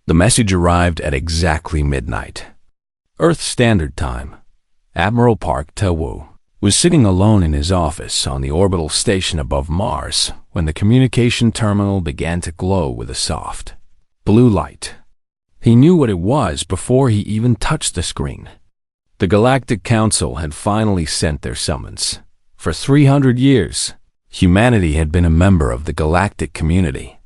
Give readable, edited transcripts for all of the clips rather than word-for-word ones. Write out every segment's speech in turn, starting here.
The message arrived at exactly midnight, Earth Standard Time. Admiral Park Tae-woo was sitting alone in his office on the orbital station above Mars when the communication terminal began to glow with a soft blue light. He knew what it was before he even touched the screen. The Galactic Council had finally sent their summons. For 300 years, humanity had been a member of the galactic community.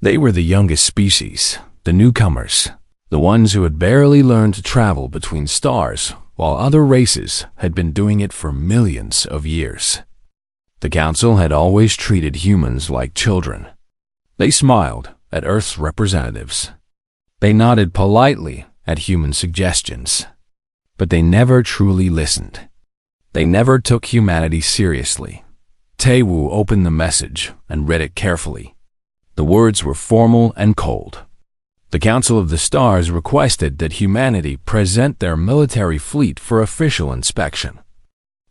They were the youngest species, the newcomers, the ones who had barely learned to travel between stars, while other races had been doing it for millions of years. The Council had always treated humans like children. They smiled at Earth's representatives. They nodded politely at human suggestions. But they never truly listened. They never took humanity seriously. Tae-woo opened the message and read it carefully. The words were formal and cold. The Council of the Stars requested that humanity present their military fleet for official inspection.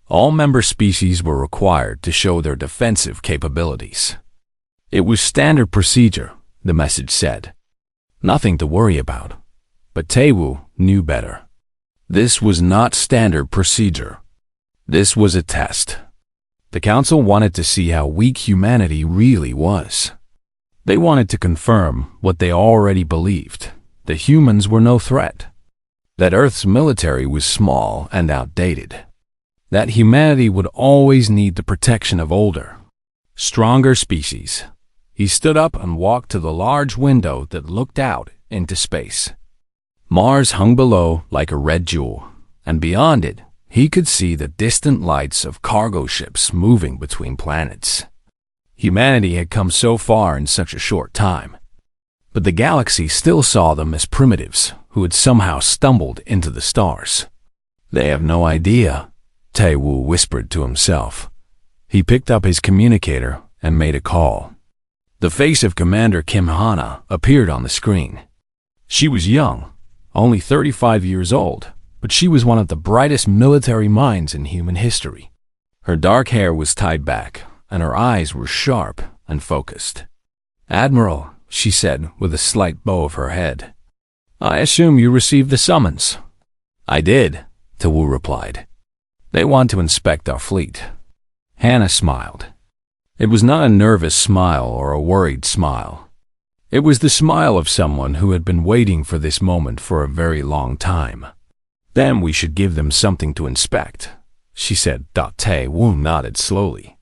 All member species were required to show their defensive capabilities. It was standard procedure, the message said. Nothing to worry about. But Tae-woo knew better. This was not standard procedure. This was a test. The Council wanted to see how weak humanity really was. They wanted to confirm what they already believed, that humans were no threat, that Earth's military was small and outdated, that humanity would always need the protection of older, stronger species. He stood up and walked to the large window that looked out into space. Mars hung below like a red jewel, and beyond it, he could see the distant lights of cargo ships moving between planets. Humanity had come so far in such a short time, but the galaxy still saw them as primitives who had somehow stumbled into the stars. They have no idea, Tae-woo whispered to himself. He picked up his communicator and made a call. The face of Commander Kim Hana appeared on the screen. She was young, only 35 years old, but she was one of the brightest military minds in human history. Her dark hair was tied back, and her eyes were sharp and focused. "Admiral," she said with a slight bow of her head, "I assume you received the summons." "I did," Tae-woo replied. "They want to inspect our fleet." Hannah smiled. It was not a nervous smile or a worried smile. It was the smile of someone who had been waiting for this moment for a very long time. "Then we should give them something to inspect," she said. Tae-woo nodded slowly.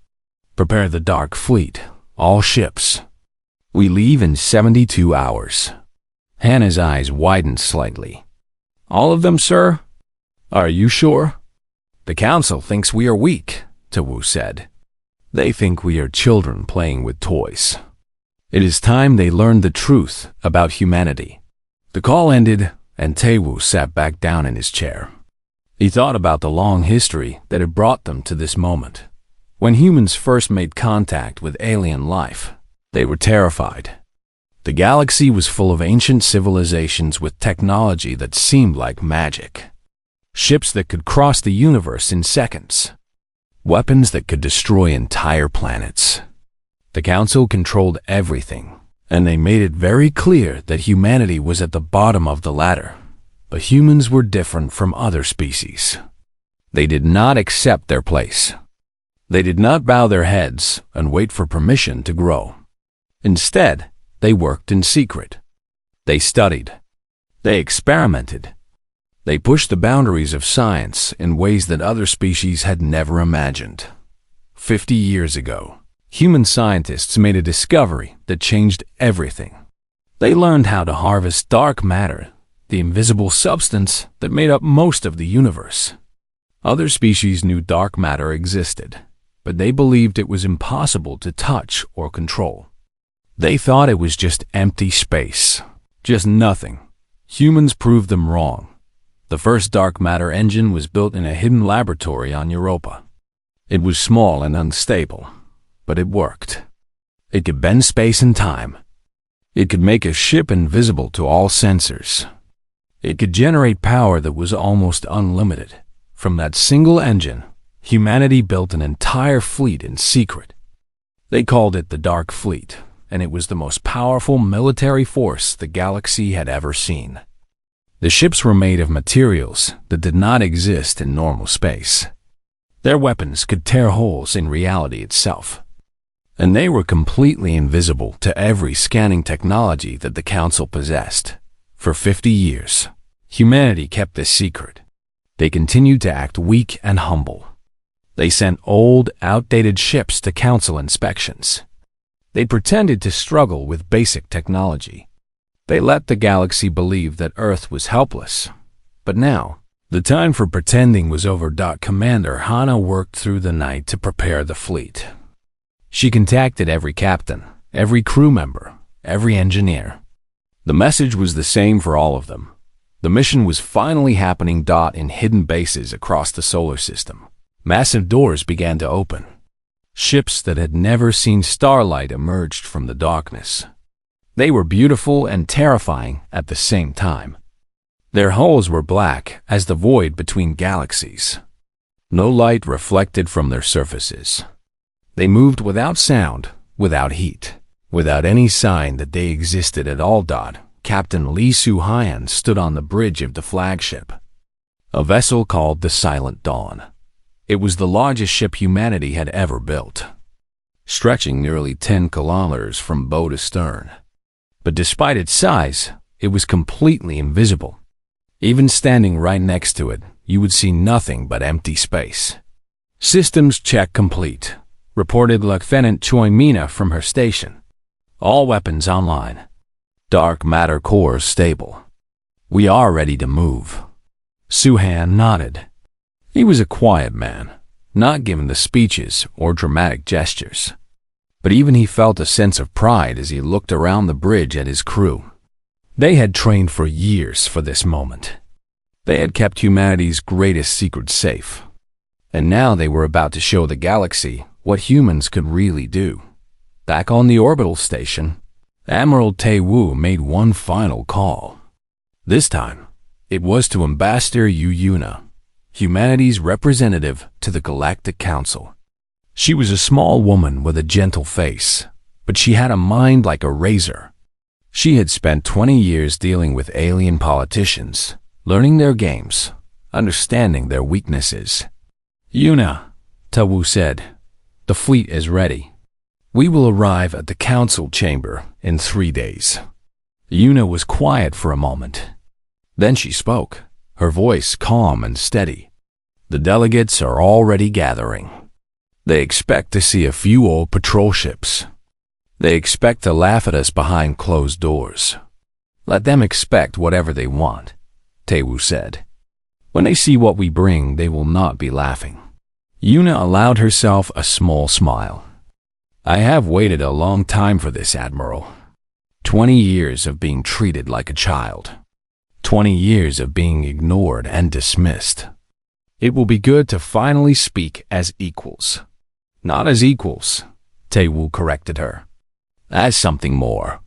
"Prepare the Dark Fleet, all ships. We leave in 72 hours. Hannah's eyes widened slightly. "All of them, sir? Are you sure?" "The Council thinks we are weak," Tae-woo said. "They think we are children playing with toys. It is time they learned the truth about humanity." The call ended, and Tae-woo sat back down in his chair. He thought about the long history that had brought them to this moment. When humans first made contact with alien life, they were terrified. The galaxy was full of ancient civilizations with technology that seemed like magic. Ships that could cross the universe in seconds. Weapons that could destroy entire planets. The Council controlled everything, and they made it very clear that humanity was at the bottom of the ladder. But humans were different from other species. They did not accept their place. They did not bow their heads and wait for permission to grow. Instead, they worked in secret. They studied. They experimented. They pushed the boundaries of science in ways that other species had never imagined. 50 years ago, human scientists made a discovery that changed everything. They learned how to harvest dark matter, the invisible substance that made up most of the universe. Other species knew dark matter existed, but they believed it was impossible to touch or control. They thought it was just empty space, just nothing. Humans proved them wrong. The first dark matter engine was built in a hidden laboratory on Europa. It was small and unstable, but it worked. It could bend space and time. It could make a ship invisible to all sensors. It could generate power that was almost unlimited. From that single engine, humanity built an entire fleet in secret. They called it the Dark Fleet, and it was the most powerful military force the galaxy had ever seen. The ships were made of materials that did not exist in normal space. Their weapons could tear holes in reality itself, and they were completely invisible to every scanning technology that the Council possessed. For 50 years, humanity kept this secret. They continued to act weak and humble. They sent old, outdated ships to Council inspections. They pretended to struggle with basic technology. They let the galaxy believe that Earth was helpless. But now, the time for pretending was over. Commander Hana worked through the night to prepare the fleet. She contacted every captain, every crew member, every engineer. The message was the same for all of them. The mission was finally happening. In hidden bases across the solar system, massive doors began to open. Ships that had never seen starlight emerged from the darkness. They were beautiful and terrifying at the same time. Their hulls were black as the void between galaxies. No light reflected from their surfaces. They moved without sound, without heat, without any sign that they existed at all. Captain Lee Soo-hyun stood on the bridge of the flagship, a vessel called the Silent Dawn. It was the largest ship humanity had ever built, stretching nearly 10 kilometers from bow to stern. But despite its size, it was completely invisible. Even standing right next to it, you would see nothing but empty space. "Systems check complete," reported Lieutenant Choi Mina from her station. "All weapons online. Dark matter cores stable. We are ready to move." Soo-hyun nodded. He was a quiet man, not given the speeches or dramatic gestures. But even he felt a sense of pride as he looked around the bridge at his crew. They had trained for years for this moment. They had kept humanity's greatest secret safe. And now they were about to show the galaxy what humans could really do. Back on the orbital station, Admiral Tae-woo made one final call. This time, it was to Ambassador Yu Yuna, humanity's representative to the Galactic Council. She was a small woman with a gentle face, but she had a mind like a razor. She had spent 20 years dealing with alien politicians, learning their games, understanding their weaknesses. "Yuna," Tae-woo said, "the fleet is ready. We will arrive at the council chamber in 3 days." Yuna was quiet for a moment. Then she spoke, her voice calm and steady. "The delegates are already gathering. They expect to see a few old patrol ships. They expect to laugh at us behind closed doors. Let them expect whatever they want," Tae-woo said. "When they see what we bring, they will not be laughing." Yuna allowed herself a small smile. "I have waited a long time for this, Admiral. 20 years of being treated like a child. 20 years of being ignored and dismissed. It will be good to finally speak as equals." "Not as equals," Tae-woo corrected her. "As something more."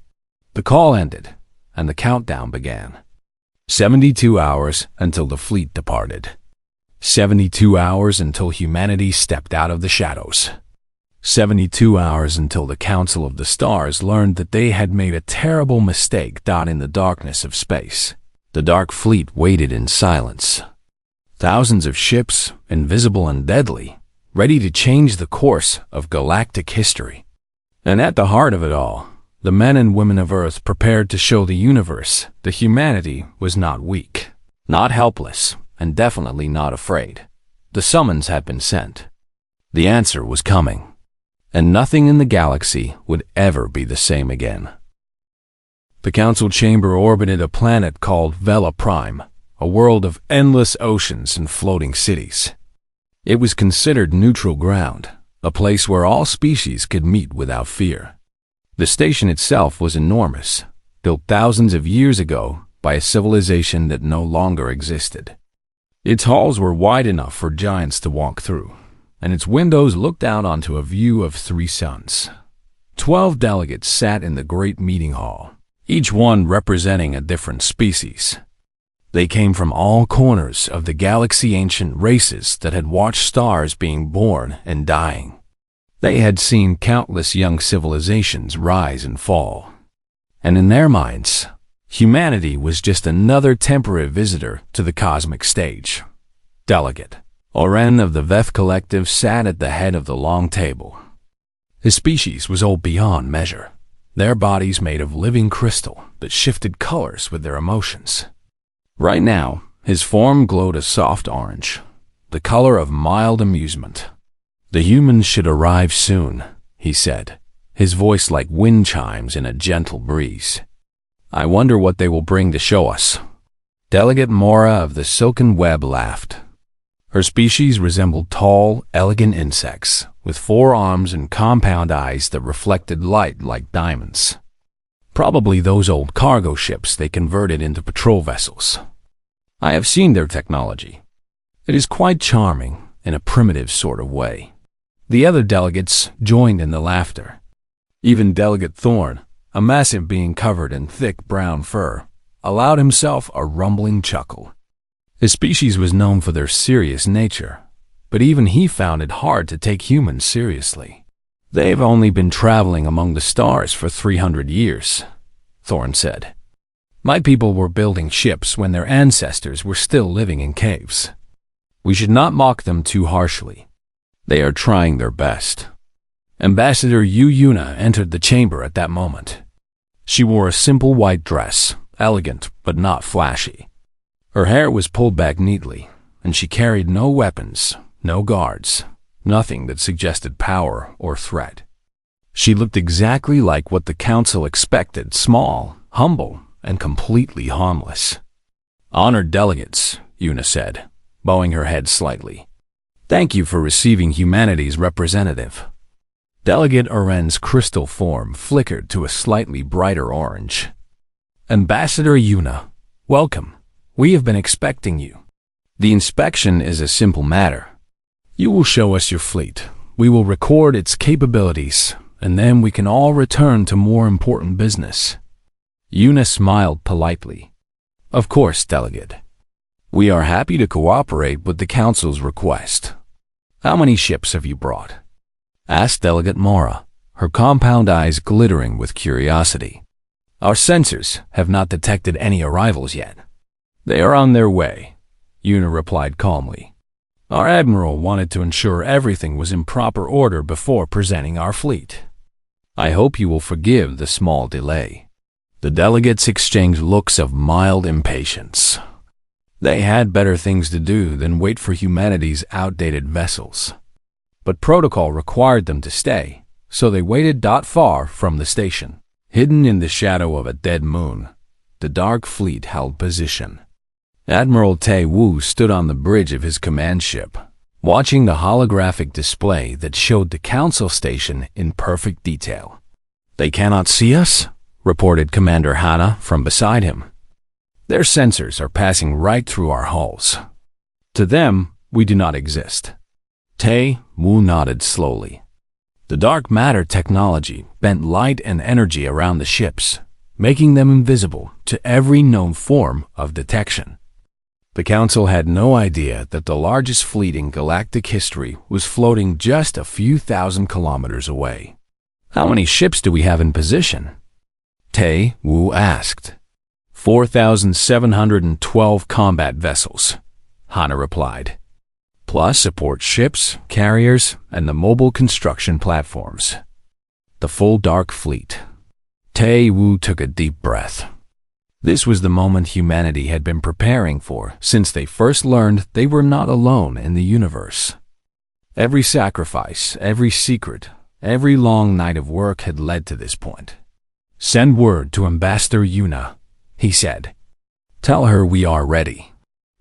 The call ended, and the countdown began. 72 hours until the fleet departed. 72 hours until humanity stepped out of the shadows. 72 hours until the Council of the Stars learned that they had made a terrible mistake. In the darkness of space, the Dark Fleet waited in silence. Thousands of ships, invisible and deadly, ready to change the course of galactic history. And at the heart of it all, the men and women of Earth prepared to show the universe that humanity was not weak, not helpless, and definitely not afraid. The summons had been sent. The answer was coming. And nothing in the galaxy would ever be the same again. The Council Chamber orbited a planet called Vela Prime, a world of endless oceans and floating cities. It was considered neutral ground, a place where all species could meet without fear. The station itself was enormous, built thousands of years ago by a civilization that no longer existed. Its halls were wide enough for giants to walk through, and its windows looked out onto a view of 3 suns. 12 delegates sat in the great meeting hall, each one representing a different species. They came from all corners of the galaxy, ancient races that had watched stars being born and dying. They had seen countless young civilizations rise and fall, and in their minds, humanity was just another temporary visitor to the cosmic stage. Delegate Oren of the Veth Collective sat at the head of the long table. His species was old beyond measure, their bodies made of living crystal that shifted colors with their emotions. Right now, his form glowed a soft orange, the color of mild amusement. "The humans should arrive soon," he said, his voice like wind chimes in a gentle breeze. "I wonder what they will bring to show us." Delegate Mora of the Silken Web laughed. Her species resembled tall, elegant insects, with 4 arms and compound eyes that reflected light like diamonds. Probably those old cargo ships they converted into patrol vessels. I have seen their technology. It is quite charming in a primitive sort of way. The other delegates joined in the laughter. Even Delegate Thorn, a massive being covered in thick brown fur, allowed himself a rumbling chuckle. His species was known for their serious nature, but even he found it hard to take humans seriously. "They've only been traveling among the stars for 300 years, Thorn said. "My people were building ships when their ancestors were still living in caves. We should not mock them too harshly. They are trying their best." Ambassador Yu Yuna entered the chamber at that moment. She wore a simple white dress, elegant but not flashy. Her hair was pulled back neatly, and she carried no weapons, no guards, nothing that suggested power or threat. She looked exactly like what the council expected, small, humble, and completely harmless. "Honored delegates," Yuna said, bowing her head slightly. "Thank you for receiving humanity's representative." Delegate Oren's crystal form flickered to a slightly brighter orange. "Ambassador Yuna, welcome. We have been expecting you. The inspection is a simple matter. You will show us your fleet. We will record its capabilities, and then we can all return to more important business." Yuna smiled politely. "Of course, Delegate. We are happy to cooperate with the Council's request." "How many ships have you brought?" asked Delegate Mora, her compound eyes glittering with curiosity. "Our sensors have not detected any arrivals yet." "They are on their way," Yuna replied calmly. "Our admiral wanted to ensure everything was in proper order before presenting our fleet. I hope you will forgive the small delay." The delegates exchanged looks of mild impatience. They had better things to do than wait for humanity's outdated vessels. But protocol required them to stay, so they waited not far from the station. Hidden in the shadow of a dead moon, the dark fleet held position. Admiral Tae Woo stood on the bridge of his command ship, watching the holographic display that showed the council station in perfect detail. "They cannot see us?" reported Commander Hana from beside him. "Their sensors are passing right through our hulls. To them, we do not exist." Tae Woo nodded slowly. The dark matter technology bent light and energy around the ships, making them invisible to every known form of detection. The Council had no idea that the largest fleet in galactic history was floating just a few thousand kilometers away. "How many ships do we have in position?" Tae Woo asked. 4,712 combat vessels, Hana replied, plus support ships, carriers, and the mobile construction platforms. The full dark fleet. Tae Woo took a deep breath. This was the moment humanity had been preparing for since they first learned they were not alone in the universe. Every sacrifice, every secret, every long night of work had led to this point. "Send word to Ambassador Yuna," he said. "Tell her we are ready."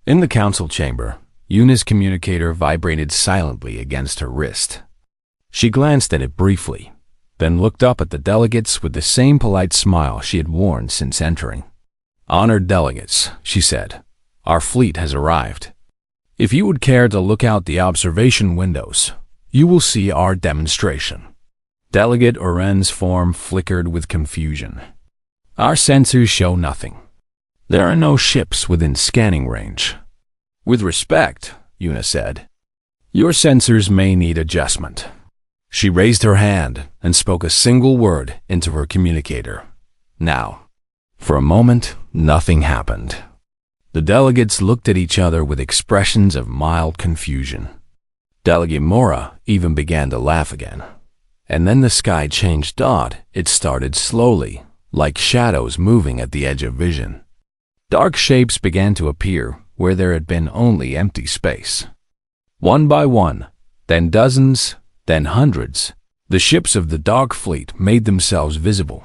In the council chamber, Yuna's communicator vibrated silently against her wrist. She glanced at it briefly, then looked up at the delegates with the same polite smile she had worn since entering. "Honored delegates," she said, "our fleet has arrived. If you would care to look out the observation windows, you will see our demonstration." Delegate Oren's form flickered with confusion. "Our sensors show nothing. There are no ships within scanning range." "With respect," Yuna said, "your sensors may need adjustment." She raised her hand and spoke a single word into her communicator. Now. For a moment, nothing happened. The delegates looked at each other with expressions of mild confusion. Delegate Mora even began to laugh again. And then the sky changed dot. It started slowly, like shadows moving at the edge of vision. Dark shapes began to appear where there had been only empty space. One by one, then dozens, then hundreds, the ships of the Dark Fleet made themselves visible.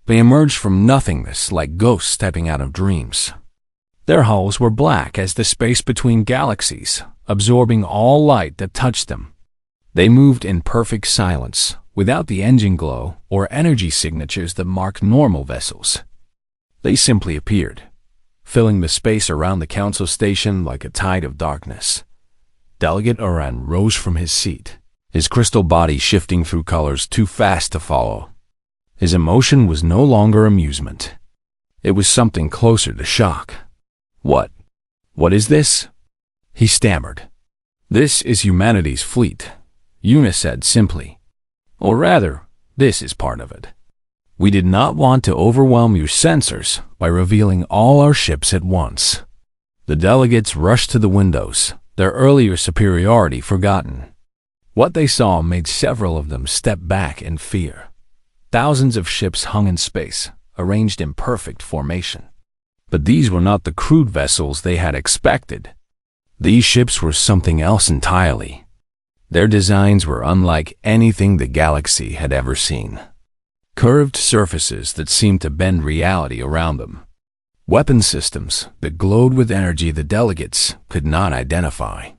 They emerged from nothingness like ghosts stepping out of dreams. Their hulls were black as the space between galaxies, absorbing all light that touched them. They moved in perfect silence, without the engine glow or energy signatures that mark normal vessels. They simply appeared, filling the space around the council station like a tide of darkness. Delegate Oran rose from his seat, his crystal body shifting through colors too fast to follow. His emotion was no longer amusement. It was something closer to shock. What is this? He stammered. This is humanity's fleet, Una said simply. Or rather, this is part of it. We did not want to overwhelm your sensors by revealing all our ships at once. The delegates rushed to the windows, their earlier superiority forgotten. What they saw made several of them step back in fear. Thousands of ships hung in space, arranged in perfect formation. But these were not the crude vessels they had expected. These ships were something else entirely. Their designs were unlike anything the galaxy had ever seen. Curved surfaces that seemed to bend reality around them. Weapon systems that glowed with energy the delegates could not identify.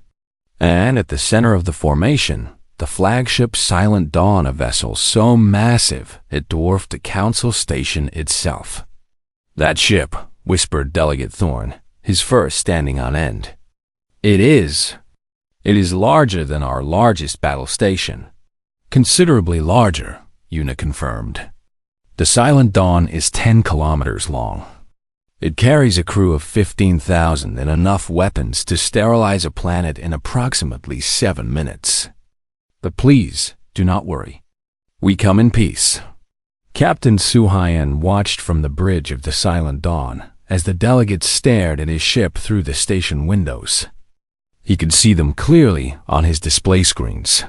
And at the center of the formation, the flagship Silent Dawn, a vessel so massive it dwarfed the council station itself. That ship, whispered Delegate Thorne, his fur standing on end. It is larger than our largest battle station. Considerably larger, Una confirmed. The Silent Dawn is 10 kilometers long. It carries a crew of 15,000 and enough weapons to sterilize a planet in approximately 7 minutes. But please, do not worry. We come in peace. Captain Suhayan watched from the bridge of the Silent Dawn as the delegates stared at his ship through the station windows. He could see them clearly on his display screens.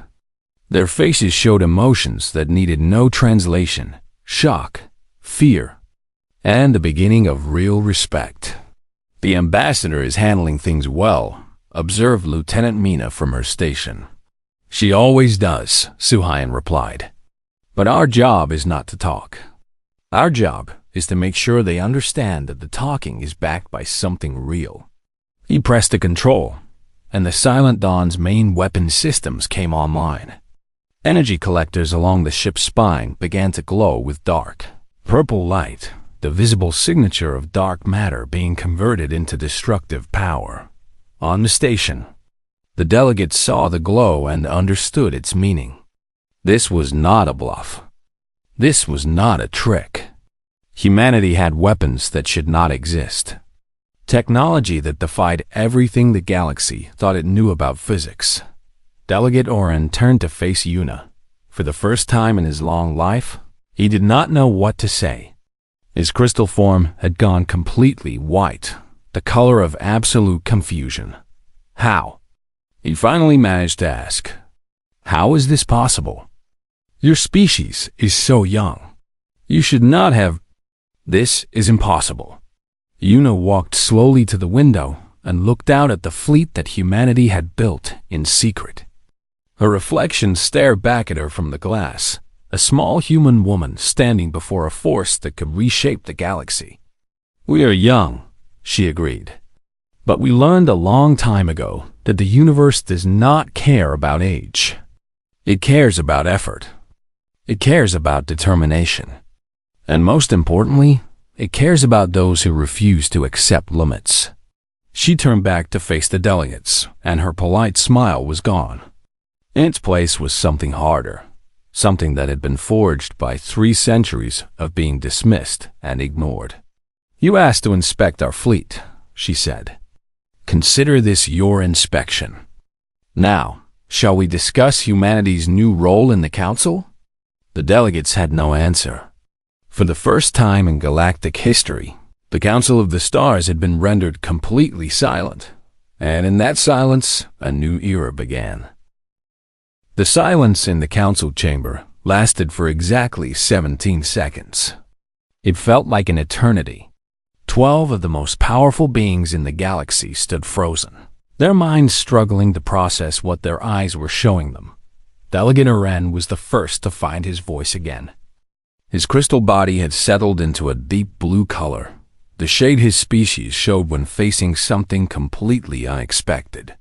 Their faces showed emotions that needed no translation: shock, fear, and the beginning of real respect. The ambassador is handling things well, observed Lieutenant Mina from her station. She always does, Suhayan replied. But our job is not to talk. Our job is to make sure they understand that the talking is backed by something real. He pressed a control, and the Silent Dawn's main weapon systems came online. Energy collectors along the ship's spine began to glow with dark, purple light, the visible signature of dark matter being converted into destructive power. On the station, the delegates saw the glow and understood its meaning. This was not a bluff. This was not a trick. Humanity had weapons that should not exist. Technology that defied everything the galaxy thought it knew about physics. Delegate Oren turned to face Una. For the first time in his long life, he did not know what to say. His crystal form had gone completely white, the color of absolute confusion. How? He finally managed to ask, how is this possible? Your species is so young. You should not have... This is impossible. Una walked slowly to the window and looked out at the fleet that humanity had built in secret. Her reflection stared back at her from the glass, a small human woman standing before a force that could reshape the galaxy. We are young, she agreed. But we learned a long time ago that the universe does not care about age. It cares about effort. It cares about determination. And most importantly, it cares about those who refuse to accept limits. She turned back to face the delegates, and her polite smile was gone. In its place was something harder, something that had been forged by 3 centuries of being dismissed and ignored. You asked to inspect our fleet, she said. Consider this your inspection. Now, Shall we discuss humanity's new role in the Council? The delegates had no answer. For the first time in galactic history, the Council of the Stars had been rendered completely silent, and in that silence, a new era began. The silence in the council chamber lasted for exactly 17 seconds. It felt like an eternity. 12 of the most powerful beings in the galaxy stood frozen, their minds struggling to process what their eyes were showing them. Delegate Oren was the first to find his voice again. His crystal body had settled into a deep blue color, the shade his species showed when facing something completely unexpected.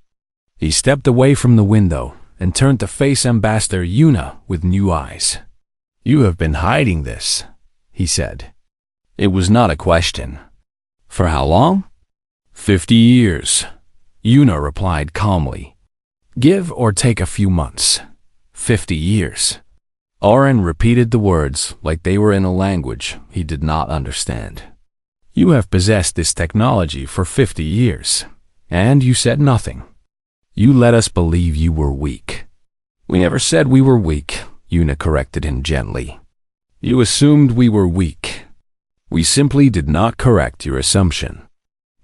He stepped away from the window and turned to face Ambassador Yuna with new eyes. "You have been hiding this," he said. It was not a question. "For how long?" 50 years, Yuna replied calmly. "Give or take a few months. 50 years. Oren repeated the words like they were in a language he did not understand. "You have possessed this technology for 50 years, and you said nothing. You let us believe you were weak." "We never said we were weak," Yuna corrected him gently. "You assumed we were weak. We simply did not correct your assumption."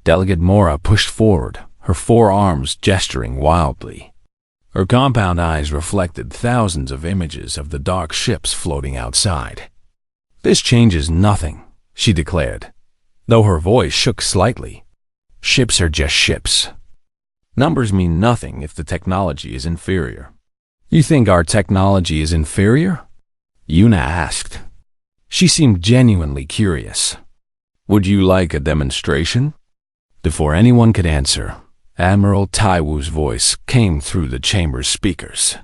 Delegate Mora pushed forward, her forearms gesturing wildly. Her compound eyes reflected thousands of images of the dark ships floating outside. "This changes nothing," she declared, though her voice shook slightly. "Ships are just ships. Numbers mean nothing if the technology is inferior." "You think our technology is inferior?" Yuna asked. She seemed genuinely curious. "Would you like a demonstration?" Before anyone could answer, Admiral Taiwu's voice came through the chamber's speakers.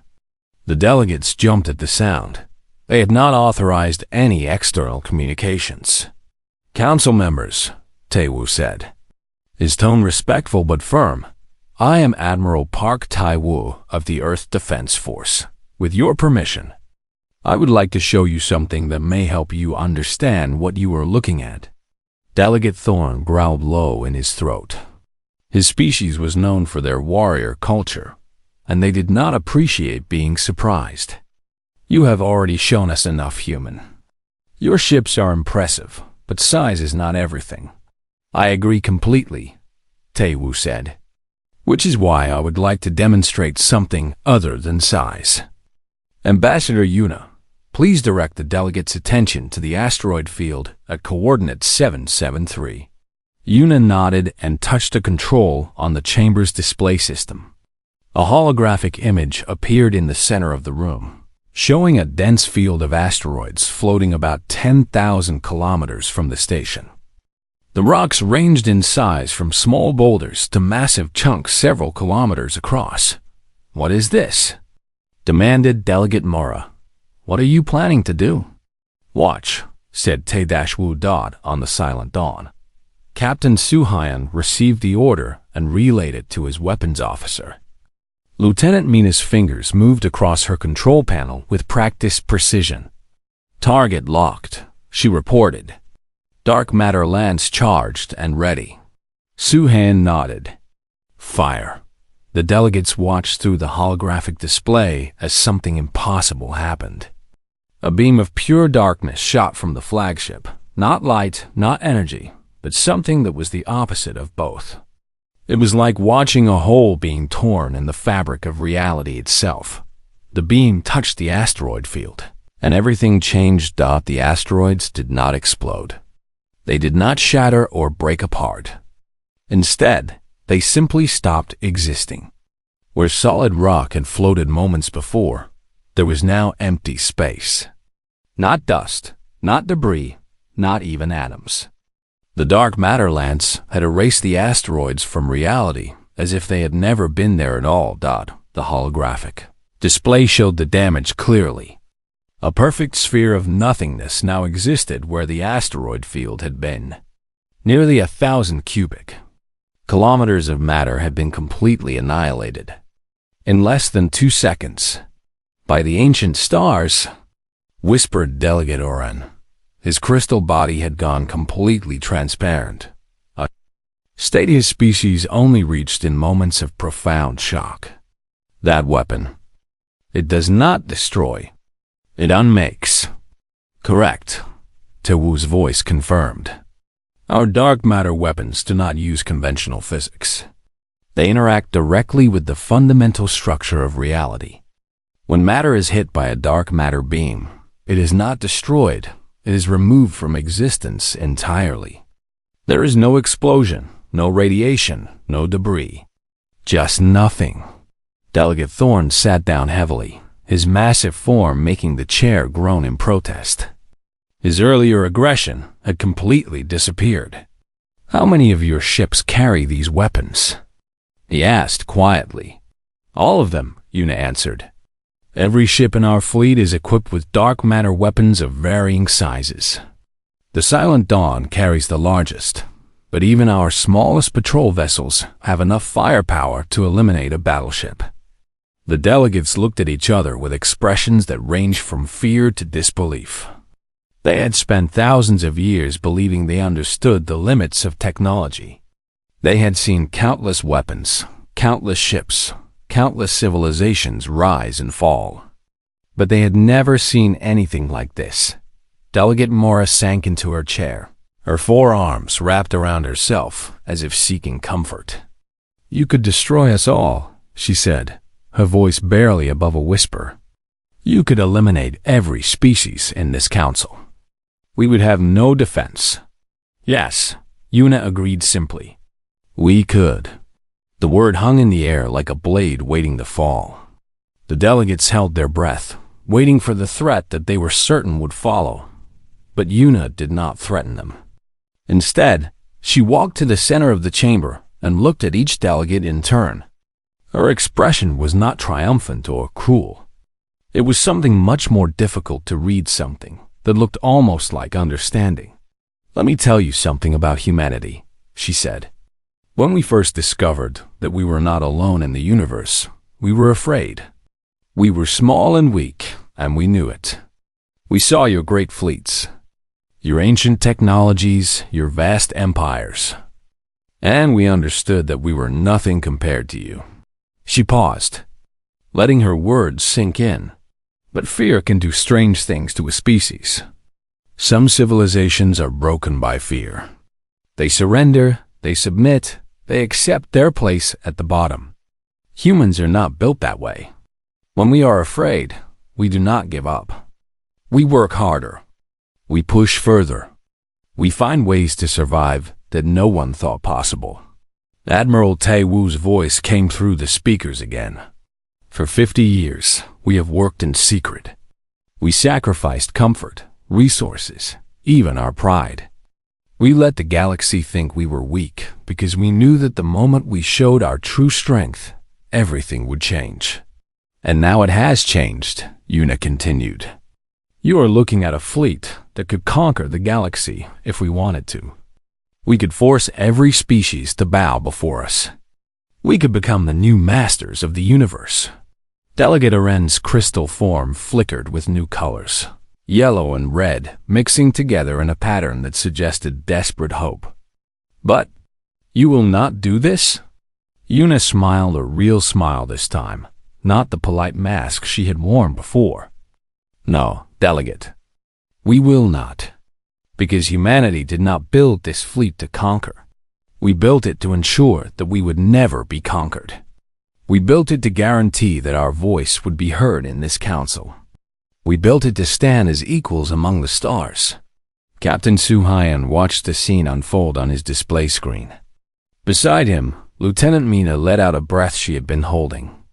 The delegates jumped at the sound. They had not authorized any external communications. "Council members," Taiwu said, his tone respectful but firm, "I am Admiral Park Taiwu of the Earth Defense Force. With your permission, I would like to show you something that may help you understand what you are looking at." Delegate Thorn growled low in his throat. His species was known for their warrior culture, and they did not appreciate being surprised. "You have already shown us enough, human. Your ships are impressive, but size is not everything." "I agree completely," Taiwu said, "which is why I would like to demonstrate something other than size. Ambassador Yuna, please direct the delegate's attention to the asteroid field at coordinate 773. Yuna nodded and touched a control on the chamber's display system. A holographic image appeared in the center of the room, showing a dense field of asteroids floating about 10,000 kilometers from the station. The rocks ranged in size from small boulders to massive chunks several kilometers across. "What is this?" demanded Delegate Mora. "What are you planning to do?" "Watch," said Te-Wu Dod on the Silent Dawn. Captain Suhayan received the order and relayed it to his weapons officer. Lieutenant Mina's fingers moved across her control panel with practiced precision. "Target locked," she reported. "Dark matter lance charged and ready." Suhan nodded. "Fire." The delegates watched through the holographic display as something impossible happened. A beam of pure darkness shot from the flagship, not light, not energy, but something that was the opposite of both. It was like watching a hole being torn in the fabric of reality itself. The beam touched the asteroid field, and everything changed. The asteroids did not explode. They did not shatter or break apart. Instead, they simply stopped existing. Where solid rock had floated moments before, there was now empty space. Not dust, not debris, not even atoms. The dark matter lance had erased the asteroids from reality as if they had never been there at all. The holographic display showed the damage clearly. A perfect sphere of nothingness now existed where the asteroid field had been. Nearly 1,000 cubic kilometers of matter had been completely annihilated. In less than 2 seconds. "By the ancient stars," whispered Delegate Oren. His crystal body had gone completely transparent, a state his species only reached in moments of profound shock. That weapon. It does not destroy. It unmakes. Correct. Tewu's voice confirmed. Our dark matter weapons do not use conventional physics. They interact directly with the fundamental structure of reality. When matter is hit by a dark matter beam, it is not destroyed. It is removed from existence entirely. There is no explosion, no radiation, no debris. Just nothing. Delegate Thorne sat down heavily, his massive form making the chair groan in protest. His earlier aggression had completely disappeared. How many of your ships carry these weapons? He asked quietly. All of them, Yuna answered. Every ship in our fleet is equipped with dark matter weapons of varying sizes. The Silent Dawn carries the largest, but even our smallest patrol vessels have enough firepower to eliminate a battleship. The delegates looked at each other with expressions that ranged from fear to disbelief. They had spent thousands of years believing they understood the limits of technology. They had seen countless weapons, countless ships, countless civilizations rise and fall. But they had never seen anything like this. Delegate Mora sank into her chair, her forearms wrapped around herself as if seeking comfort. You could destroy us all, she said, her voice barely above a whisper. You could eliminate every species in this council. We would have no defense. Yes, Yuna agreed simply. We could. The word hung in the air like a blade waiting to fall. The delegates held their breath, waiting for the threat that they were certain would follow. But Yuna did not threaten them. Instead, she walked to the center of the chamber and looked at each delegate in turn. Her expression was not triumphant or cruel. It was something much more difficult to read, something that looked almost like understanding. Let me tell you something about humanity, she said. When we first discovered that we were not alone in the universe, we were afraid. We were small and weak, and we knew it. We saw your great fleets, your ancient technologies, your vast empires, and we understood that we were nothing compared to you. She paused, letting her words sink in. But fear can do strange things to a species. Some civilizations are broken by fear. They surrender, they submit, they accept their place at the bottom. Humans are not built that way. When we are afraid, we do not give up. We work harder. We push further. We find ways to survive that no one thought possible. Admiral Tewu's voice came through the speakers again. For 50 years, we have worked in secret. We sacrificed comfort, resources, even our pride. We let the galaxy think we were weak because we knew that the moment we showed our true strength, everything would change. And now it has changed, Yuna continued. You are looking at a fleet that could conquer the galaxy if we wanted to. We could force every species to bow before us. We could become the new masters of the universe. Delegate Aren's crystal form flickered with new colors, yellow and red, mixing together in a pattern that suggested desperate hope. But you will not do this? Yuna smiled, a real smile this time, not the polite mask she had worn before. No, Delegate. We will not. Because humanity did not build this fleet to conquer. We built it to ensure that we would never be conquered. We built it to guarantee that our voice would be heard in this council. We built it to stand as equals among the stars. Captain Suhayan watched the scene unfold on his display screen. Beside him, Lieutenant Mina let out a breath she had been holding.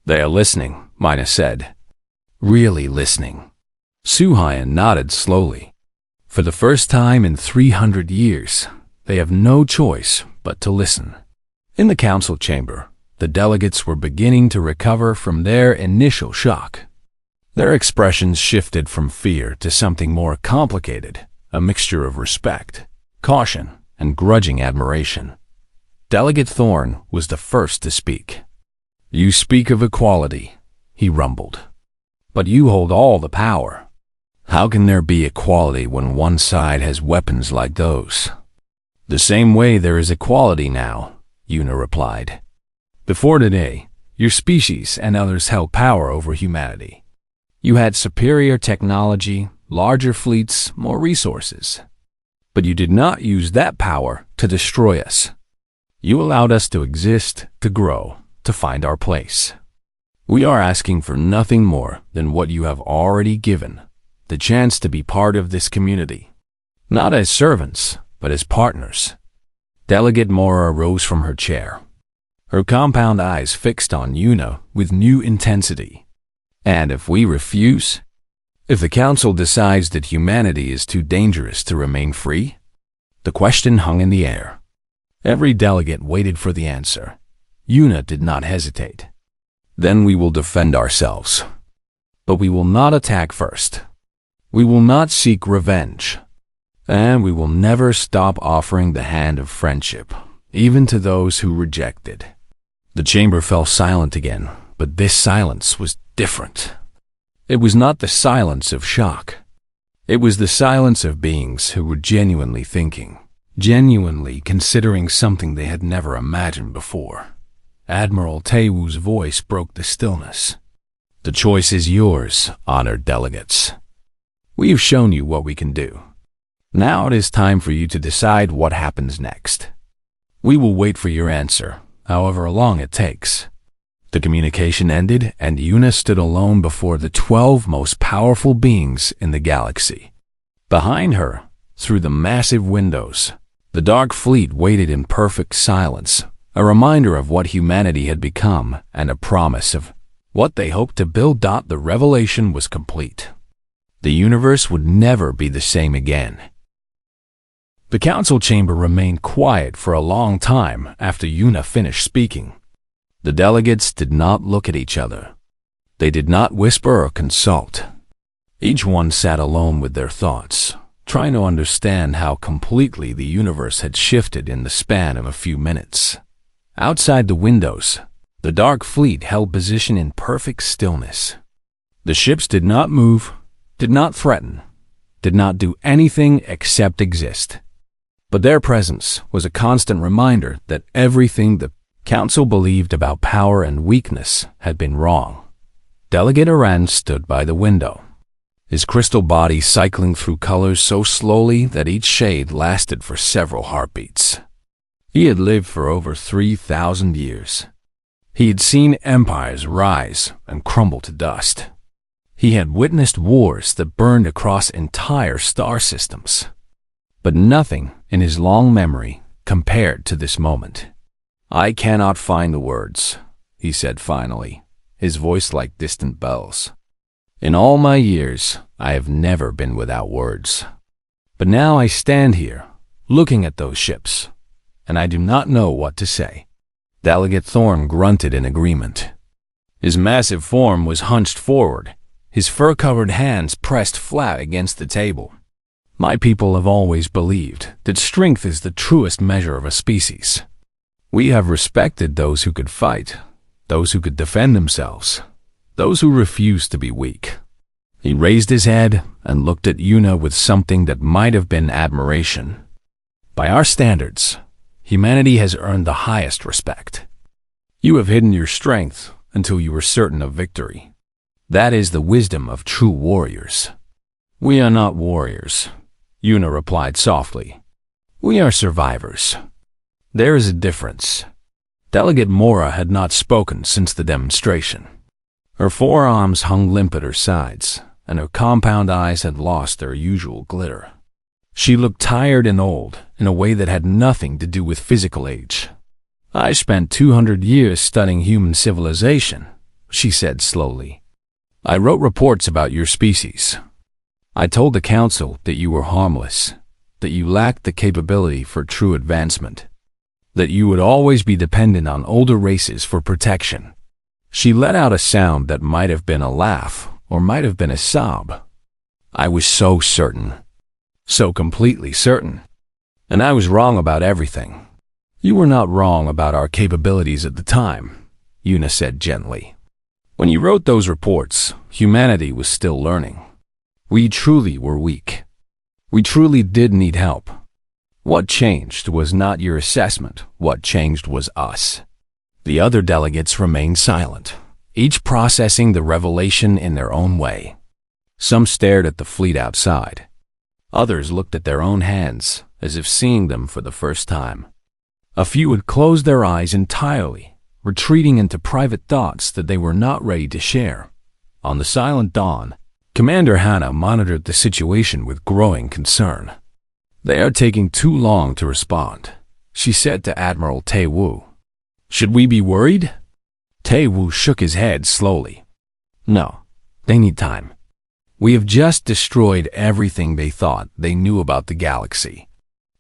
They are listening, Mina said. Really listening. Suhayan nodded slowly. For the first time in 300 years, they have no choice but to listen. In the council chamber, the delegates were beginning to recover from their initial shock. Their expressions shifted from fear to something more complicated, a mixture of respect, caution, and grudging admiration. Delegate Thorne was the first to speak. You speak of equality, he rumbled. But you hold all the power. How can there be equality when one side has weapons like those? The same way there is equality now, Yuna replied. Before today, Your species and others held power over humanity. You had superior technology, larger fleets, more resources. But you did not use that power to destroy us. You allowed us to exist, to grow, to find our place. We are asking for nothing more than what you have already given, the chance to be part of this community. Not as servants, but as partners. Delegate Mora rose from her chair, her compound eyes fixed on Yuna with new intensity. And if we refuse? If the Council decides that humanity is too dangerous to remain free? The question hung in the air. Every delegate waited for the answer. Yuna did not hesitate. Then we will defend ourselves. But we will not attack first. We will not seek revenge. And we will never stop offering the hand of friendship, even to those who reject it. The chamber fell silent again, but this silence was different. It was not the silence of shock. It was the silence of beings who were genuinely thinking, genuinely considering something they had never imagined before. Admiral Tewu's voice broke the stillness. The choice is yours, honored delegates. We have shown you what we can do. Now it is time for you to decide what happens next. We will wait for your answer, however long it takes. The communication ended, and Yuna stood alone before the 12 most powerful beings in the galaxy. Behind her, through the massive windows, the Dark Fleet waited in perfect silence, a reminder of what humanity had become and a promise of what they hoped to build. The revelation was complete. The universe would never be the same again. The council chamber remained quiet for a long time after Yuna finished speaking. The delegates did not look at each other. They did not whisper or consult. Each one sat alone with their thoughts, trying to understand how completely the universe had shifted in the span of a few minutes. Outside the windows, the Dark Fleet held position in perfect stillness. The ships did not move, did not threaten, did not do anything except exist. But their presence was a constant reminder that everything the Council believed about power and weakness had been wrong. Delegate Aran stood by the window, his crystal body cycling through colors so slowly that each shade lasted for several heartbeats. He had lived for over 3,000 years. He had seen empires rise and crumble to dust. He had witnessed wars that burned across entire star systems. But nothing in his long memory compared to this moment. I cannot find the words, he said finally, his voice like distant bells. In all my years, I have never been without words. But now I stand here, looking at those ships, and I do not know what to say. Delegate Thorn grunted in agreement. His massive form was hunched forward, his fur-covered hands pressed flat against the table. My people have always believed that strength is the truest measure of a species. We have respected those who could fight, those who could defend themselves, those who refused to be weak. He raised his head and looked at Yuna with something that might have been admiration. By our standards, humanity has earned the highest respect. You have hidden your strength until you were certain of victory. That is the wisdom of true warriors. We are not warriors, Yuna replied softly. We are survivors. There is a difference. Delegate Mora had not spoken since the demonstration. Her forearms hung limp at her sides, and her compound eyes had lost their usual glitter. She looked tired and old in a way that had nothing to do with physical age. I spent 200 years studying human civilization, she said slowly. I wrote reports about your species. I told the council that you were harmless, that you lacked the capability for true advancement, that you would always be dependent on older races for protection. She let out a sound that might have been a laugh or might have been a sob. I was so certain, so completely certain. And I was wrong about everything. You were not wrong about our capabilities at the time, Yuna said gently. When you wrote those reports, humanity was still learning. We truly were weak. We truly did need help. What changed was not your assessment. What changed was us. The other delegates remained silent, each processing the revelation in their own way. Some stared at the fleet outside. Others looked at their own hands, as if seeing them for the first time. A few had closed their eyes entirely, retreating into private thoughts that they were not ready to share. On the silent dawn, Commander Hannah monitored the situation with growing concern. "They are taking too long to respond," she said to Admiral Tae-woo. "Should we be worried?" Tae-woo shook his head slowly. "No, they need time. We have just destroyed everything they thought they knew about the galaxy.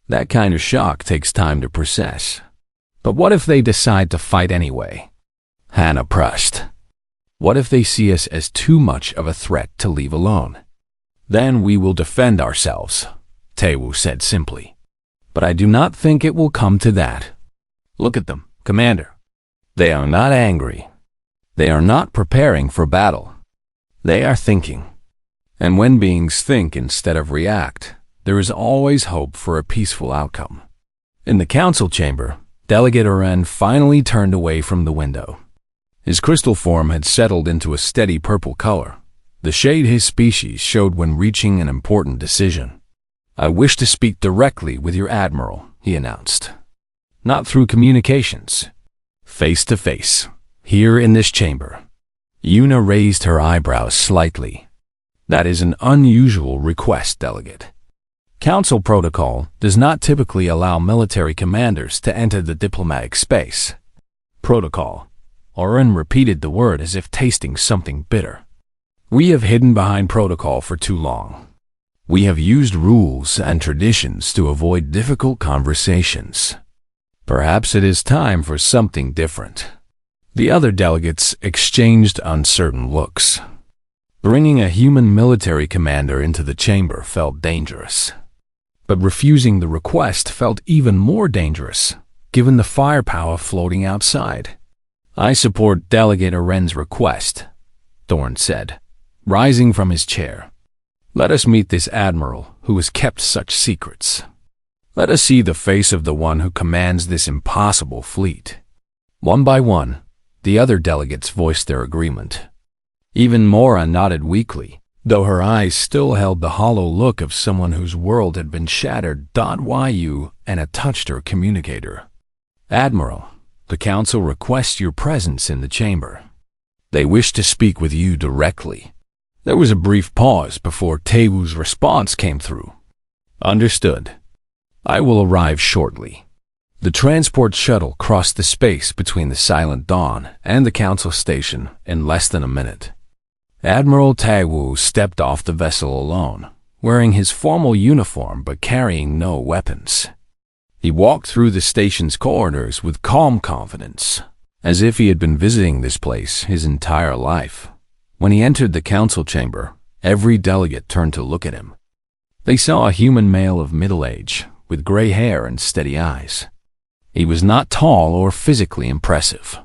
That kind of shock takes time to process. But what if they decide to fight anyway?" Hannah pressed. "What if they see us as too much of a threat to leave alone?" "Then we will defend ourselves," Tae-woo said simply. "But I do not think it will come to that. Look at them, Commander. They are not angry. They are not preparing for battle. They are thinking. And when beings think instead of react, there is always hope for a peaceful outcome." In the council chamber, Delegate Oren finally turned away from the window. His crystal form had settled into a steady purple color, the shade his species showed when reaching an important decision. "I wish to speak directly with your admiral," he announced. "Not through communications. Face to face, here in this chamber." Yuna raised her eyebrows slightly. "That is an unusual request, Delegate. Council protocol does not typically allow military commanders to enter the diplomatic space." "Protocol." Oren repeated the word as if tasting something bitter. "We have hidden behind protocol for too long. We have used rules and traditions to avoid difficult conversations. Perhaps it is time for something different." The other delegates exchanged uncertain looks. Bringing a human military commander into the chamber felt dangerous. But refusing the request felt even more dangerous, given the firepower floating outside. "I support Delegate Oren's request," Thorne said, rising from his chair. "Let us meet this admiral who has kept such secrets. Let us see the face of the one who commands this impossible fleet." One by one, the other delegates voiced their agreement. Even Mora nodded weakly, though her eyes still held the hollow look of someone whose world had been shattered. "Yu and touched her communicator. "Admiral, the Council requests your presence in the chamber. They wish to speak with you directly." There was a brief pause before Tae-woo's response came through. "Understood. I will arrive shortly." The transport shuttle crossed the space between the Silent Dawn and the Council station in less than a minute. Admiral Tae-woo stepped off the vessel alone, wearing his formal uniform but carrying no weapons. He walked through the station's corridors with calm confidence, as if he had been visiting this place his entire life. When he entered the council chamber, every delegate turned to look at him. They saw a human male of middle age, with gray hair and steady eyes. He was not tall or physically impressive.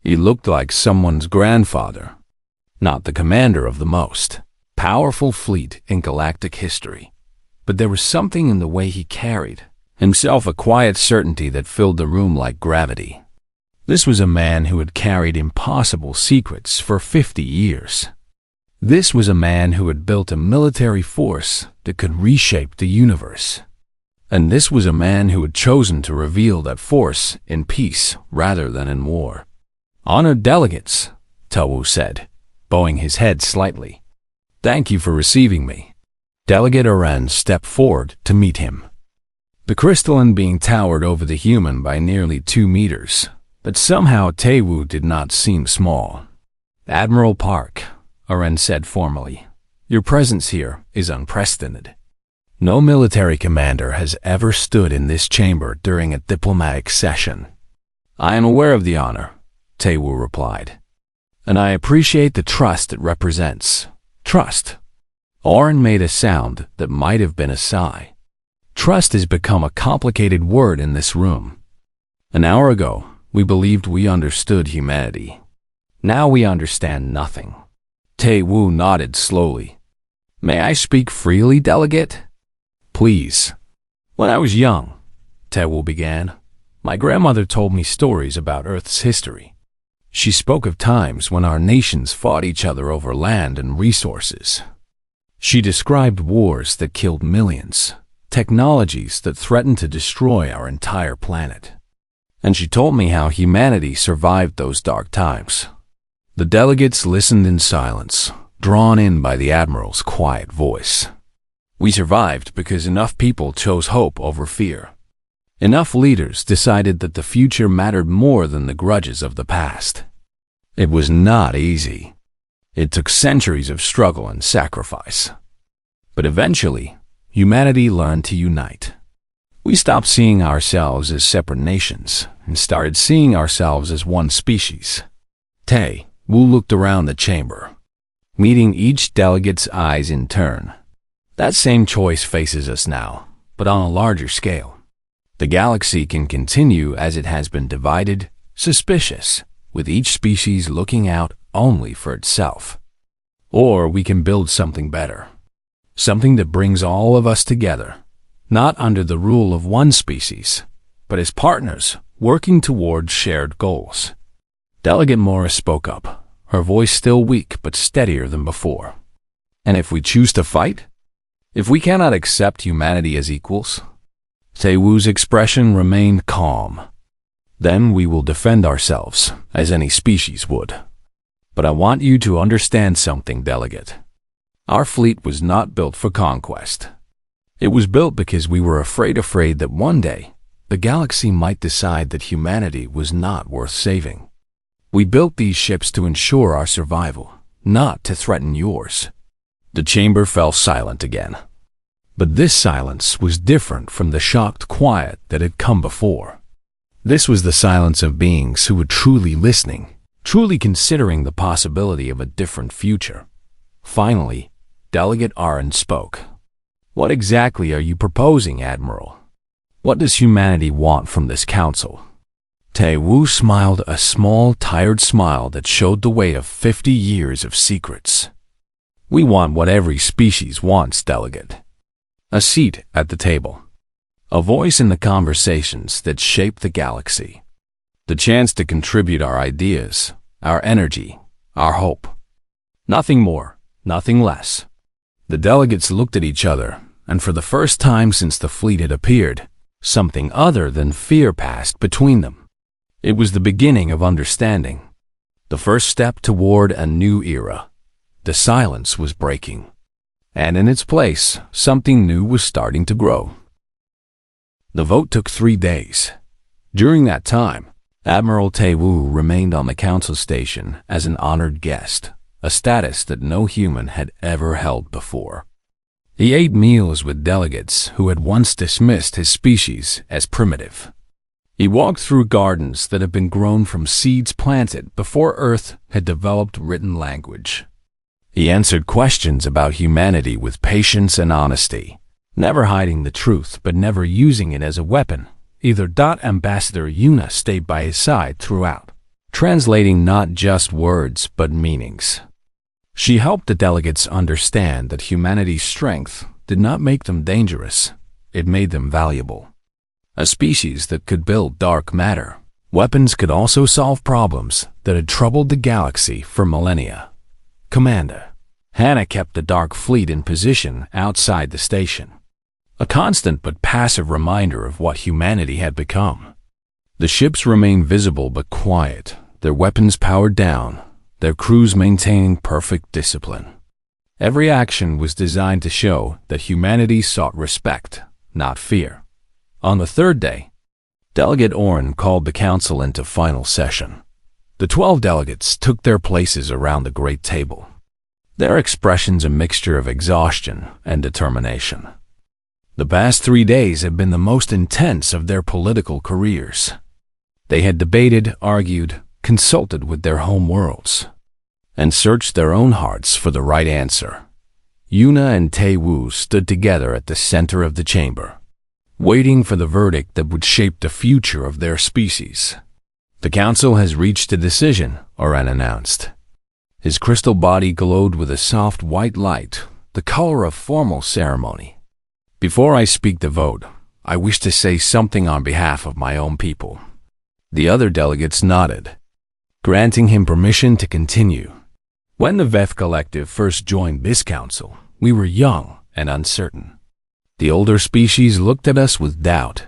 He looked like someone's grandfather, not the commander of the most powerful fleet in galactic history. But there was something in the way he carried himself, a quiet certainty that filled the room like gravity. This was a man who had carried impossible secrets for 50 years. This was a man who had built a military force that could reshape the universe. And this was a man who had chosen to reveal that force in peace rather than in war. "Honored delegates," Tae-woo said, bowing his head slightly. "Thank you for receiving me." Delegate Oren stepped forward to meet him. The crystalline being towered over the human by nearly 2 meters, but somehow Tae-woo did not seem small. "Admiral Park," Oren said formally, "your presence here is unprecedented. No military commander has ever stood in this chamber during a diplomatic session." "I am aware of the honor," Tae-woo replied, "and I appreciate the trust it represents." "Trust?" Oren made a sound that might have been a sigh. Trust has become a complicated word in this room. An hour ago, we believed we understood humanity. Now we understand nothing. Tae-woo nodded slowly. "May I speak freely, delegate?" "Please." "When I was young," Tae-woo began, My grandmother told me stories about Earth's history. She spoke of times when our nations fought each other over land and resources. She described wars that killed millions, technologies that threatened to destroy our entire planet. And she told me how humanity survived those dark times. The delegates listened in silence, drawn in by the Admiral's quiet voice. We survived because enough people chose hope over fear. Enough leaders decided that the future mattered more than the grudges of the past. It was not easy. It took centuries of struggle and sacrifice. But eventually, humanity learned to unite. We stopped seeing ourselves as separate nations and started seeing ourselves as one species. Tay Wu looked around the chamber, meeting each delegate's eyes in turn. That same choice faces us now, but on a larger scale. The galaxy can continue as it has been divided, suspicious, with each species looking out only for itself. Or we can build something better, something that brings all of us together, not under the rule of one species, but as partners working towards shared goals. Delegate Morris spoke up, her voice still weak but steadier than before. And if we choose to fight? If we cannot accept humanity as equals? Taewoo's expression remained calm. Then we will defend ourselves, as any species would. But I want you to understand something, Delegate. Our fleet was not built for conquest. It was built because we were afraid that one day, the galaxy might decide that humanity was not worth saving. We built these ships to ensure our survival, not to threaten yours. The chamber fell silent again. But this silence was different from the shocked quiet that had come before. This was the silence of beings who were truly listening, truly considering the possibility of a different future. Finally, Delegate Aaron spoke. What exactly are you proposing, Admiral? What does humanity want from this council? Taewu smiled a small, tired smile that showed the weight of 50 years of secrets. We want what every species wants, Delegate. A seat at the table. A voice in the conversations that shape the galaxy. The chance to contribute our ideas, our energy, our hope. Nothing more, nothing less. The delegates looked at each other, and for the first time since the fleet had appeared, something other than fear passed between them. It was the beginning of understanding. The first step toward a new era. The silence was breaking. And in its place, something new was starting to grow. The vote took 3 days. During that time, Admiral Taewu remained on the council station as an honored guest, a status that no human had ever held before. He ate meals with delegates who had once dismissed his species as primitive. He walked through gardens that had been grown from seeds planted before Earth had developed written language. He answered questions about humanity with patience and honesty, never hiding the truth but never using it as a weapon. Either. Ambassador Yuna stayed by his side throughout, translating not just words but meanings. She helped the delegates understand that humanity's strength did not make them dangerous, it made them valuable. A species that could build dark matter. Weapons could also solve problems that had troubled the galaxy for millennia. Commander Hannah kept the Dark Fleet in position outside the station, a constant but passive reminder of what humanity had become. The ships remained visible but quiet, their weapons powered down, their crews maintaining perfect discipline. Every action was designed to show that humanity sought respect, not fear. On the third day, Delegate Orrin called the council into final session. The 12 delegates took their places around the great table, their expressions a mixture of exhaustion and determination. The past 3 days had been the most intense of their political careers. They had debated, argued, consulted with their home worlds, and searched their own hearts for the right answer. Yuna and Taewu stood together at the center of the chamber, waiting for the verdict that would shape the future of their species. The council has reached a decision, Oren announced. His crystal body glowed with a soft white light, the color of formal ceremony. Before I speak the vote, I wish to say something on behalf of my own people." The other delegates nodded, granting him permission to continue. "When the Veth Collective first joined this council, we were young and uncertain. The older species looked at us with doubt.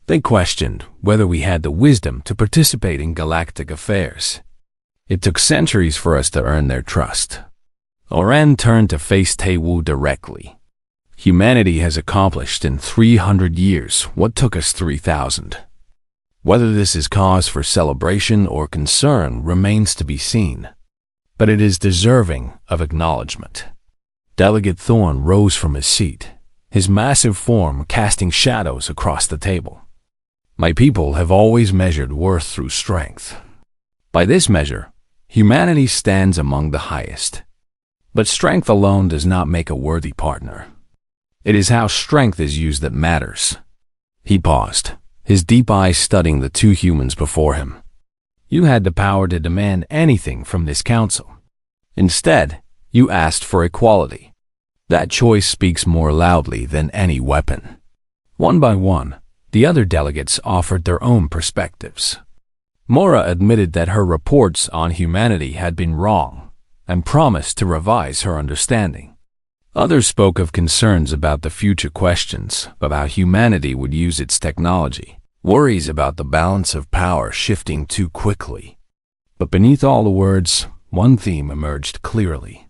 They questioned whether we had the wisdom to participate in galactic affairs. It took centuries for us to earn their trust." Oren turned to face Tae-Woo directly. "Humanity has accomplished in 300 years what took us 3,000. Whether this is cause for celebration or concern remains to be seen, but it is deserving of acknowledgement." Delegate Thorne rose from his seat, his massive form casting shadows across the table. "My people have always measured worth through strength. By this measure, humanity stands among the highest. But strength alone does not make a worthy partner. It is how strength is used that matters." He paused, his deep eyes studying the two humans before him. "You had the power to demand anything from this council. Instead, you asked for equality. That choice speaks more loudly than any weapon." One by one, the other delegates offered their own perspectives. Mora admitted that her reports on humanity had been wrong and promised to revise her understanding. Others spoke of concerns about the future, questions about how humanity would use its technology, worries about the balance of power shifting too quickly. But beneath all the words, one theme emerged clearly.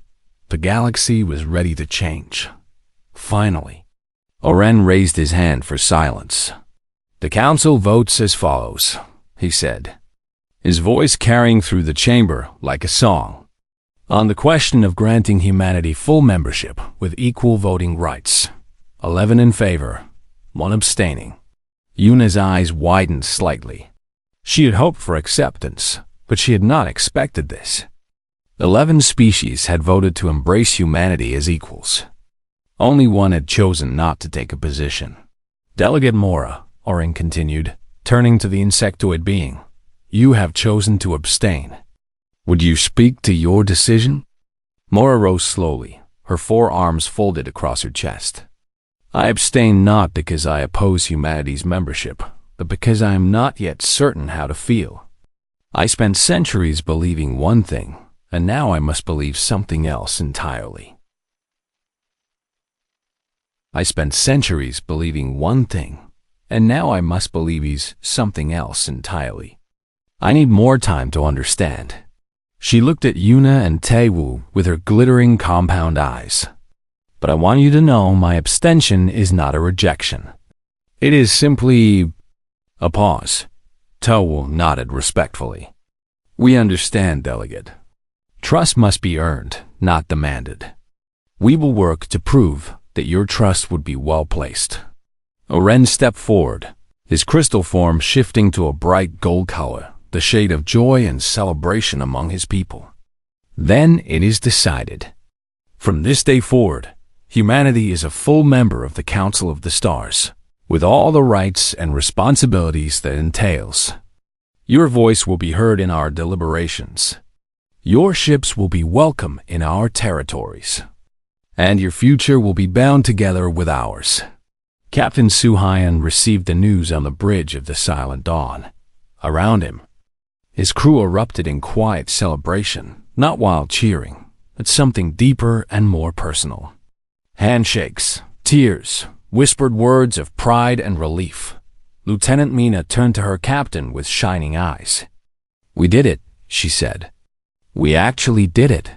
The galaxy was ready to change. Finally, Oren raised his hand for silence. "The council votes as follows," he said, his voice carrying through the chamber like a song. "On the question of granting humanity full membership with equal voting rights, 11 in favor, 1 abstaining." Yuna's eyes widened slightly. She had hoped for acceptance, but she had not expected this. 11 species had voted to embrace humanity as equals. Only one had chosen not to take a position. "Delegate Mora," Oren continued, turning to the insectoid being, "you have chosen to abstain. Would you speak to your decision?" Mora rose slowly, her forearms folded across her chest. "I abstain not because I oppose humanity's membership, but because I am not yet certain how to feel. I spent centuries believing one thing, and now I must believe something else entirely." "I spent centuries believing one thing, and now I must believe something else entirely. I need more time to understand." She looked at Yuna and Tae-Woo with her glittering compound eyes. "But I want you to know my abstention is not a rejection. It is simply..." A pause. Tae-Woo nodded respectfully. "We understand, Delegate. Trust must be earned, not demanded. We will work to prove that your trust would be well placed." Oren stepped forward, his crystal form shifting to a bright gold color, the shade of joy and celebration among his people. "Then it is decided. From this day forward, humanity is a full member of the Council of the Stars, with all the rights and responsibilities that entails. Your voice will be heard in our deliberations. Your ships will be welcome in our territories, and your future will be bound together with ours." Captain Suhayan received the news on the bridge of the Silent Dawn. Around him, his crew erupted in quiet celebration, not wild cheering, but something deeper and more personal. Handshakes, tears, whispered words of pride and relief. Lieutenant Mina turned to her captain with shining eyes. "We did it," she said. "We actually did it."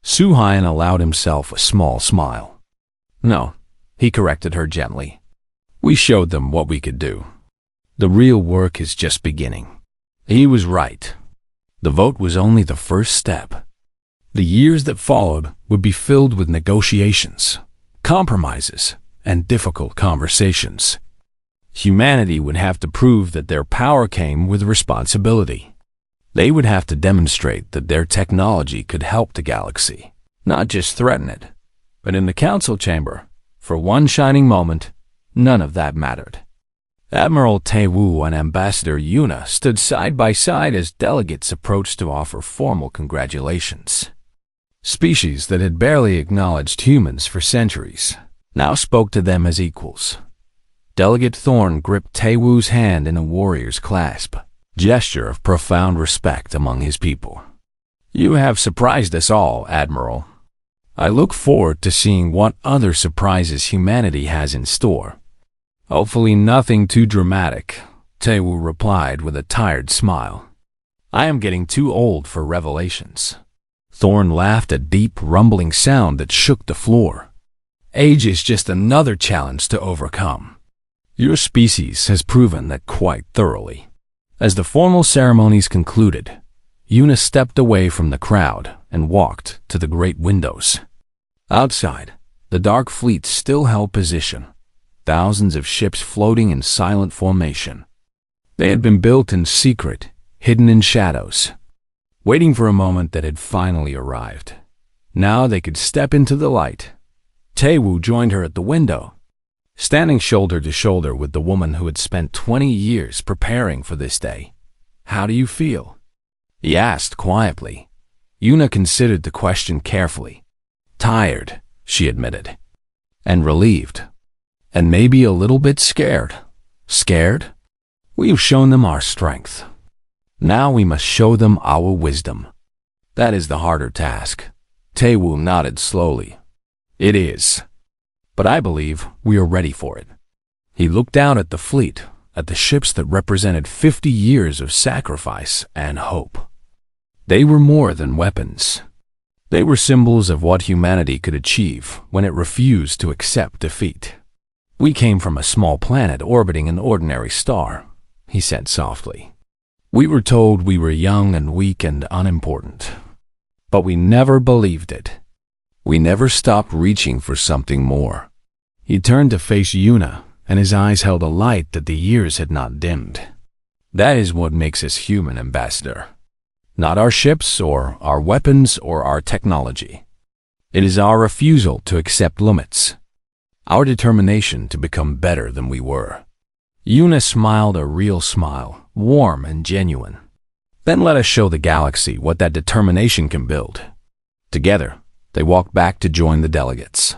Suhayan allowed himself a small smile. "No," he corrected her gently. "We showed them what we could do. The real work is just beginning." He was right. The vote was only the first step. The years that followed would be filled with negotiations, compromises, and difficult conversations. Humanity would have to prove that their power came with responsibility. They would have to demonstrate that their technology could help the galaxy, not just threaten it. But in the council chamber, for one shining moment, none of that mattered. Admiral Tae-Woo and Ambassador Yuna stood side by side as delegates approached to offer formal congratulations. Species that had barely acknowledged humans for centuries now spoke to them as equals. Delegate Thorn gripped Taewoo's hand in a warrior's clasp, gesture of profound respect among his people. You have surprised us all, Admiral. I look forward to seeing what other surprises humanity has in store. Hopefully nothing too dramatic, Taewoo replied with a tired smile. I am getting too old for revelations. Thorn laughed, a deep, rumbling sound that shook the floor. Age is just another challenge to overcome. Your species has proven that quite thoroughly. As the formal ceremonies concluded, Yuna stepped away from the crowd and walked to the great windows. Outside, the Dark Fleet still held position, thousands of ships floating in silent formation. They had been built in secret, hidden in shadows, waiting for a moment that had finally arrived. Now they could step into the light. Taewoo joined her at the window, standing shoulder to shoulder with the woman who had spent 20 years preparing for this day. How do you feel? He asked quietly. Yuna considered the question carefully. Tired, she admitted, and relieved, and maybe a little bit scared. Scared? We've shown them our strength. Now we must show them our wisdom. That is the harder task. Taewoo nodded slowly. It is. But I believe we are ready for it. He looked out at the fleet, at the ships that represented 50 years of sacrifice and hope. They were more than weapons. They were symbols of what humanity could achieve when it refused to accept defeat. We came from a small planet orbiting an ordinary star, he said softly. We were told we were young and weak and unimportant. But we never believed it. We never stopped reaching for something more. He turned to face Yuna, and his eyes held a light that the years had not dimmed. That is what makes us human, Ambassador. Not our ships or our weapons or our technology. It is our refusal to accept limits. Our determination to become better than we were. Yuna smiled a real smile, warm and genuine. Then let us show the galaxy what that determination can build. Together, they walked back to join the delegates.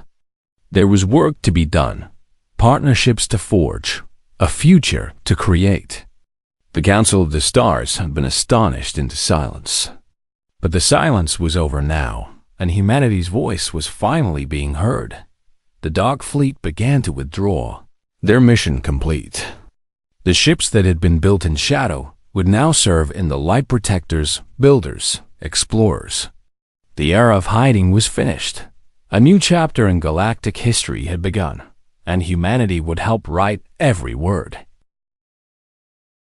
There was work to be done, partnerships to forge, a future to create. The Council of the Stars had been astonished into silence. But the silence was over now, and humanity's voice was finally being heard. The Dark Fleet began to withdraw, their mission complete. The ships that had been built in shadow would now serve in the light protectors, builders, explorers. The era of hiding was finished. A new chapter in galactic history had begun, and humanity would help write every word.